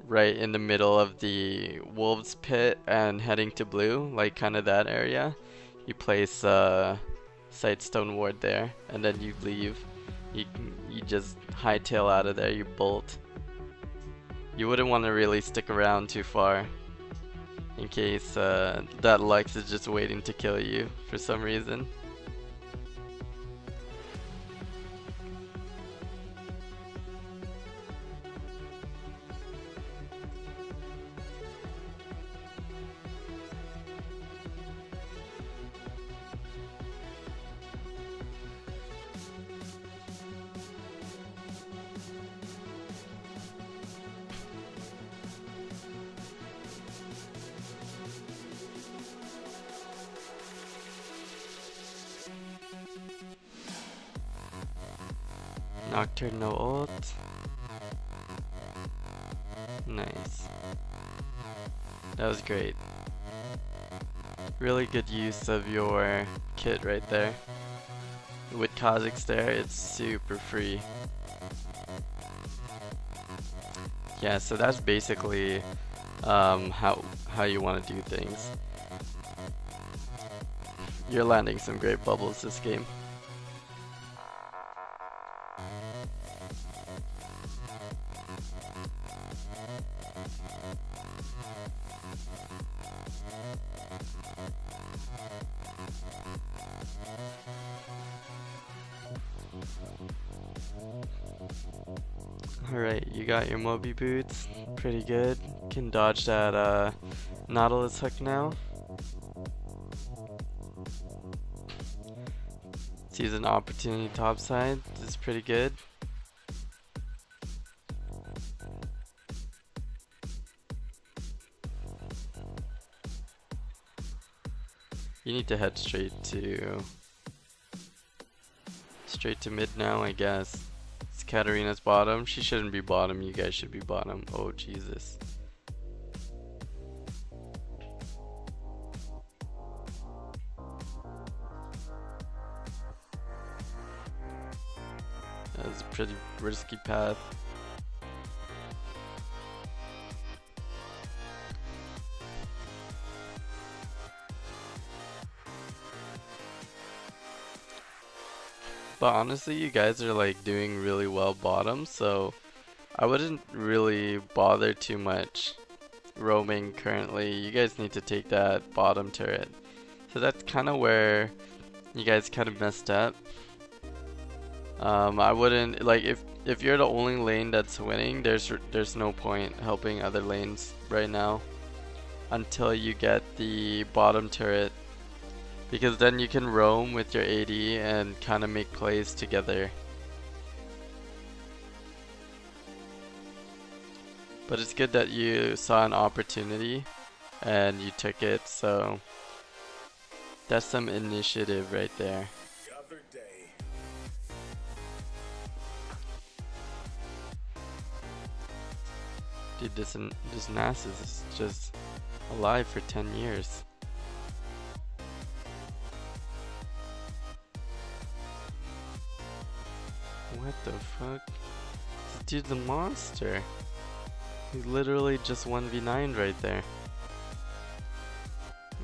right in the middle of the wolves pit and heading to blue, like kind of that area. You place Sightstone Ward there, and then you leave. You just hightail out of there. You bolt. You wouldn't want to really stick around too far, in case that Lux is just waiting to kill you for some reason. Nocturne no ult. Nice. That was great. Really good use of your kit right there. With Kha'Zix there, it's super free. Yeah, so that's basically how you want to do things. You're landing some great bubbles this game. Alright, you got your Moby boots. Pretty good. Can dodge that Nautilus hook now. Sees an opportunity topside. This is pretty good. You need to head straight to mid now, I guess. It's Katarina's bottom. She shouldn't be bottom. You guys should be bottom. Oh, Jesus. That was a pretty risky path. But honestly, you guys are like doing really well bottom, so I wouldn't really bother too much roaming currently. You guys need to take that bottom turret. So that's kind of where you guys kind of messed up. I wouldn't like if you're the only lane that's winning, there's no point helping other lanes right now until you get the bottom turret. Because then you can roam with your AD and kind of make plays together. But it's good that you saw an opportunity and you took it, so that's some initiative right there. Dude, this Nasus is just alive for 10 years. What the fuck? This dude's a monster. He literally just 1v9'd right there.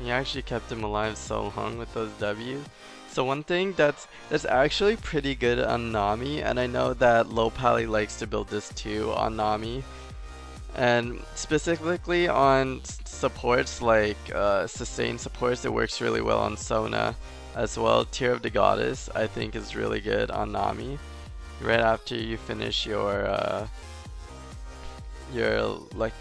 He actually kept him alive so long with those W's. So one thing that's actually pretty good on Nami, and I know that Low Pally likes to build this too on Nami, and specifically on supports like sustain supports, it works really well on Sona as well. Tear of the Goddess I think is really good on Nami. Right after you finish your like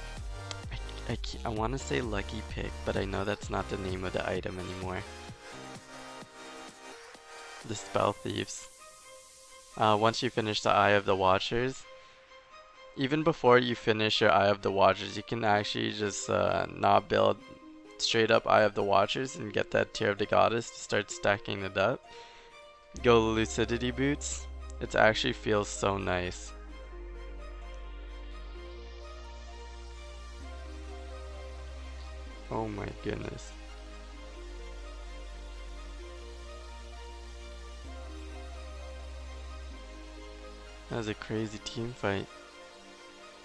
I want to say lucky pick, but I know that's not the name of the item anymore. The Spell Thieves. Once you finish the Eye of the Watchers, even before you finish your Eye of the Watchers, you can actually just not build straight up Eye of the Watchers and get that Tear of the Goddess to start stacking it up. Go Lucidity Boots. It actually feels so nice. Oh my goodness. That was a crazy team fight.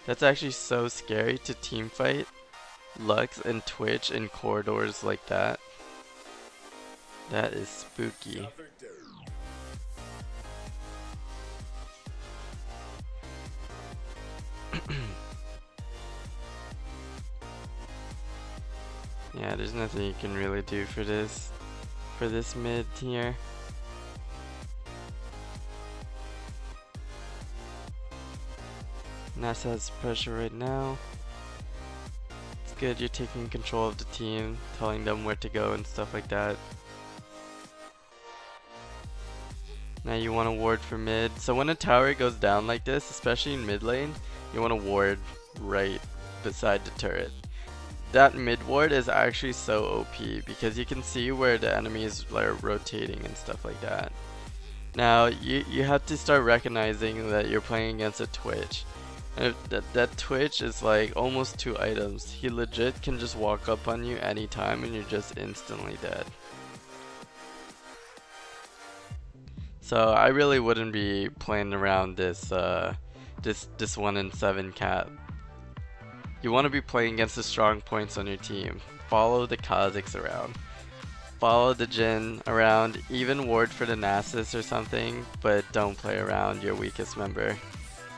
That's actually so scary to team fight Lux and Twitch in corridors like that. That is spooky. Yeah, there's nothing you can really do for this mid here. NASA has pressure right now. It's good, you're taking control of the team, telling them where to go and stuff like that. Now you want to ward for mid. So when a tower goes down like this, especially in mid lane, you want to ward right beside the turret. That mid ward is actually so OP because you can see where the enemies are rotating and stuff like that. Now you have to start recognizing that you're playing against a Twitch. And that Twitch is like almost 2 items. He legit can just walk up on you anytime and you're just instantly dead. So I really wouldn't be playing around this 1-in-7 cap. You want to be playing against the strong points on your team. Follow the Kazakhs around. Follow the Jhin around, even ward for the Nasus or something, but don't play around your weakest member.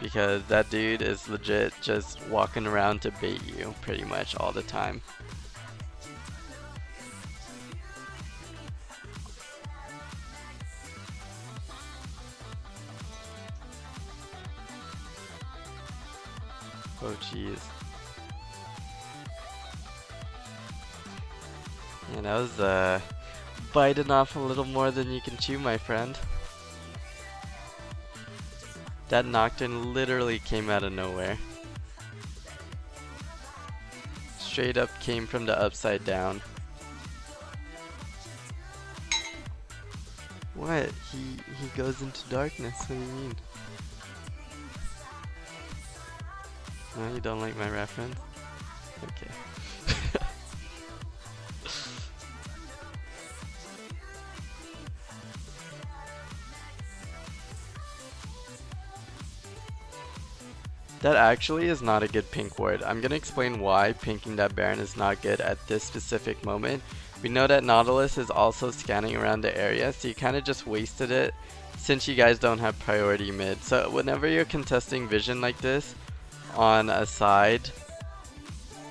Because that dude is legit just walking around to bait you pretty much all the time. Oh jeez. Yeah, that was biting off a little more than you can chew, my friend. That Nocturne literally came out of nowhere. Straight up came from the upside down. What? He goes into darkness, what do you mean? No, you don't like my reference? Okay. That actually is not a good pink ward. I'm gonna explain why pinking that Baron is not good at this specific moment. We know that Nautilus is also scanning around the area, so you kind of just wasted it since you guys don't have priority mid. So whenever you're contesting vision like this on a side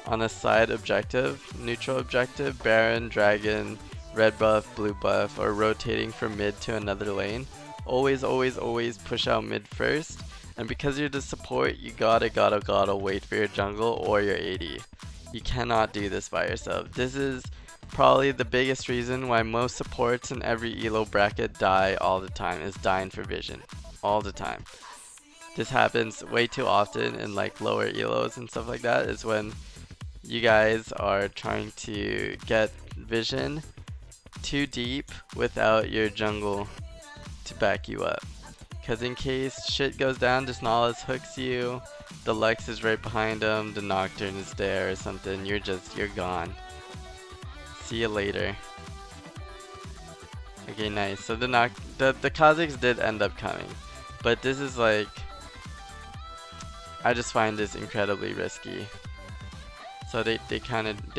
objective, neutral objective, Baron, Dragon, red buff, blue buff, or rotating from mid to another lane, always push out mid first. And because you're the support, you gotta wait for your jungle or your AD. You cannot do this by yourself. This is probably the biggest reason why most supports in every elo bracket die all the time, is dying for vision. All the time. This happens way too often in like lower elos and stuff like that, is when you guys are trying to get vision too deep without your jungle to back you up. Because in case shit goes down, this Nautilus hooks you, the Lux is right behind him, the Nocturne is there or something, you're gone. See you later. Okay, nice. So the Kazakhs did end up coming. But this is like, I just find this incredibly risky. So they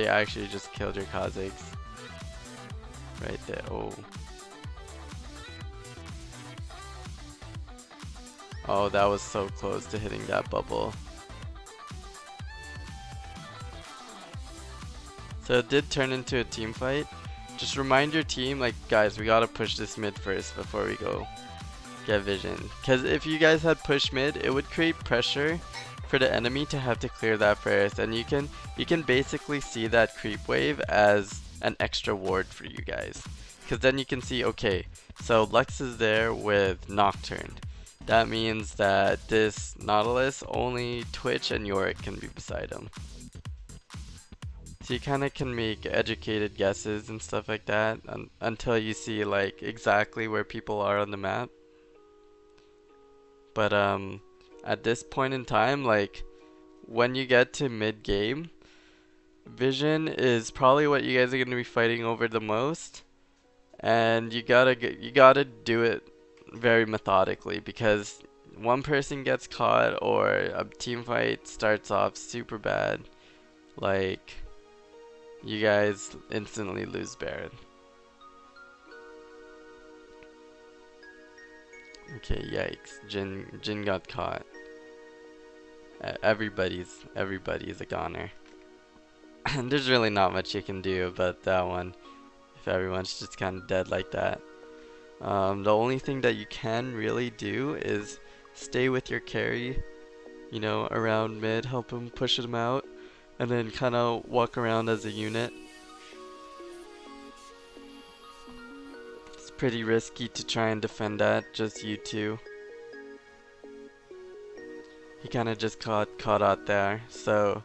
actually just killed your Kazakhs. Right there, oh. Oh, that was so close to hitting that bubble. So it did turn into a team fight. Just remind your team, like, guys, we gotta push this mid first before we go get vision. Because if you guys had pushed mid, it would create pressure for the enemy to have to clear that first. And you can basically see that creep wave as an extra ward for you guys. Because then you can see, okay, so Lux is there with Nocturne. That means that this Nautilus, only Twitch and Yorick can be beside him. So you kind of can make educated guesses and stuff like that until you see like exactly where people are on the map. But at this point in time, like when you get to mid game, vision is probably what you guys are going to be fighting over the most, and you gotta do it very methodically, because one person gets caught or a team fight starts off super bad, like you guys instantly lose Baron. Okay, yikes. Jin got caught. Everybody's a goner. And there's really not much you can do about that one if everyone's just kind of dead like that. The only thing that you can really do is stay with your carry, you know, around mid, help him push him out, and then kind of walk around as a unit. It's pretty risky to try and defend that, just you two. He kind of just caught out there, so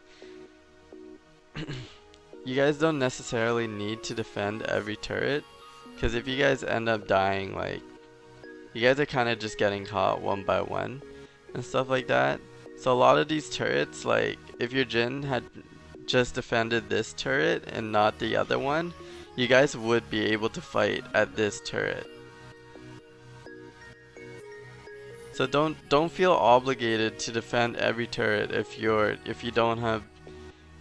you guys don't necessarily need to defend every turret, because if you guys end up dying, like, you guys are kind of just getting caught one by one and stuff like that. So a lot of these turrets, like, if your Jin had just defended this turret and not the other one, you guys would be able to fight at this turret. So don't feel obligated to defend every turret if you don't have,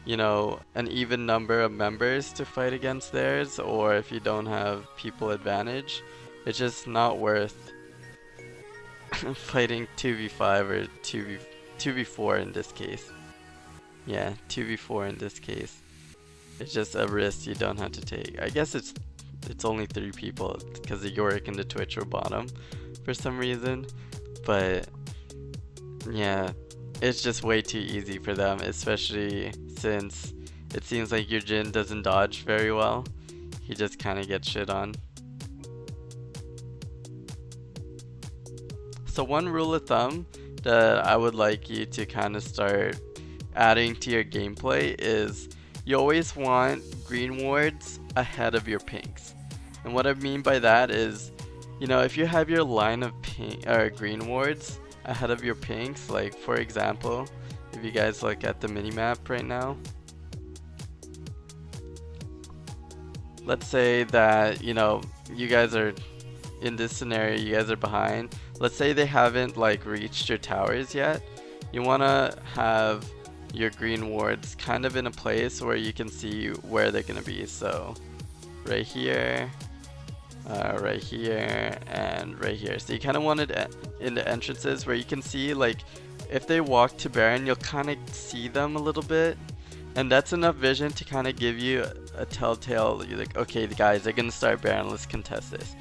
you know, an even number of members to fight against theirs, or if you don't have people advantage. It's just not worth fighting 2v5 or 2v4 in this case. Yeah, 2v4 in this case. It's just a risk you don't have to take. I guess it's only 3 people because the Yorick and the Twitch were bottom for some reason. But yeah, it's just way too easy for them, especially since it seems like your Jin doesn't dodge very well. He just kind of gets shit on. So one rule of thumb that I would like you to kind of start adding to your gameplay is you always want green wards ahead of your pinks. And what I mean by that is, you know, if you have your line of pink or green wards ahead of your pinks, like for example, if you guys look at the minimap right now, let's say that, you know, you guys are in this scenario, you guys are behind. Let's say they haven't like reached your towers yet. You want to have your green wards kind of in a place where you can see where they're gonna be. So right here, right here, and right here. So you kind of want it in the entrances where you can see, like, if they walk to Baron, you'll kind of see them a little bit, and that's enough vision to kind of give you a telltale. You're like, okay, the guys are gonna start Baron, let's contest this.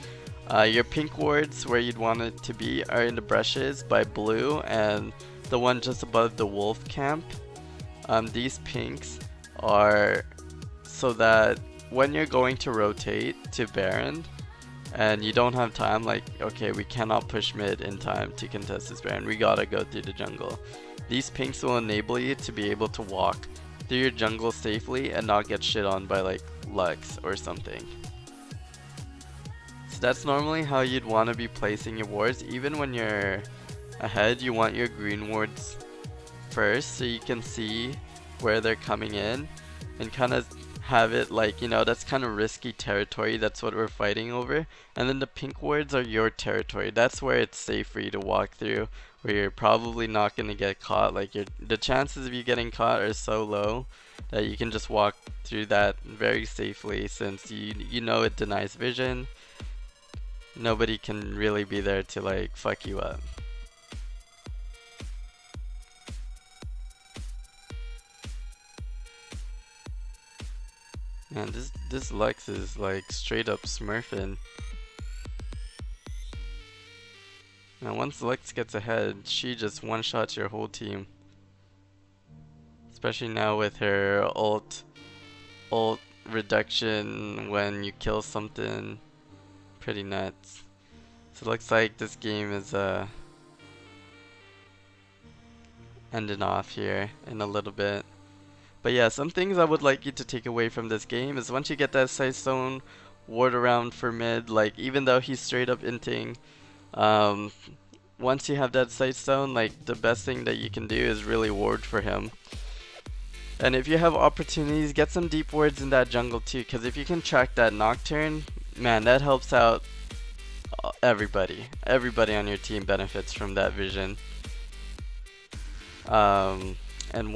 Your pink wards where you'd want it to be are in the brushes by blue, and the one just above the wolf camp. These pinks are so that when you're going to rotate to Baron and you don't have time, like, okay, we cannot push mid in time to contest this Baron, we gotta go through the jungle. These pinks will enable you to be able to walk through your jungle safely and not get shit on by like Lux or something. So that's normally how you'd want to be placing your wards. Even when you're ahead, you want your green wards first so you can see where they're coming in and kind of have it like, you know, that's kind of risky territory, that's what we're fighting over. And then the pink wards are your territory, that's where it's safe for you to walk through, where you're probably not going to get caught. Like, the chances of you getting caught are so low that you can just walk through that very safely, since you know it denies vision. Nobody can really be there to like fuck you up. Man, this Lux is like straight up smurfing. Now once Lux gets ahead, she just one-shots your whole team. Especially now with her ult reduction when you kill something. Pretty nuts. So it looks like this game is ending off here in a little bit. But yeah, some things I would like you to take away from this game is once you get that sight zone ward around for mid, like even though he's straight up inting, once you have that sight zone, like the best thing that you can do is really ward for him. And if you have opportunities, get some deep wards in that jungle too, because if you can track that Nocturne, man, that helps out Everybody on your team benefits from that vision. And